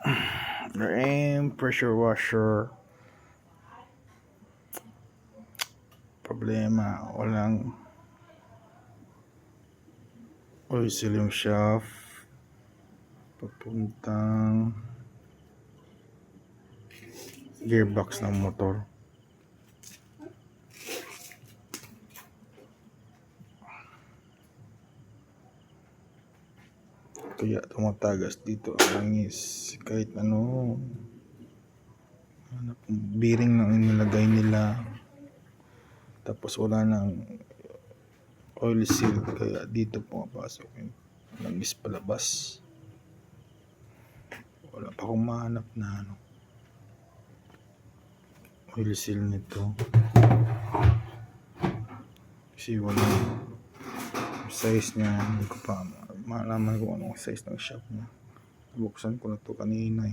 Aim pressure washer. Problema, walang oil seal yung shaft papuntang gearbox ng motor. Kaya tumatagas dito ang langis kahit ano bearing lang inilagay nila, tapos wala nang oil seal, kaya dito pumapasok yung langis palabas. Wala pa akong mahanap na oil seal nito kasi wala size niya. Hindi ko pa malaman kung anong size ng shop niya. Buksan ko na to kanina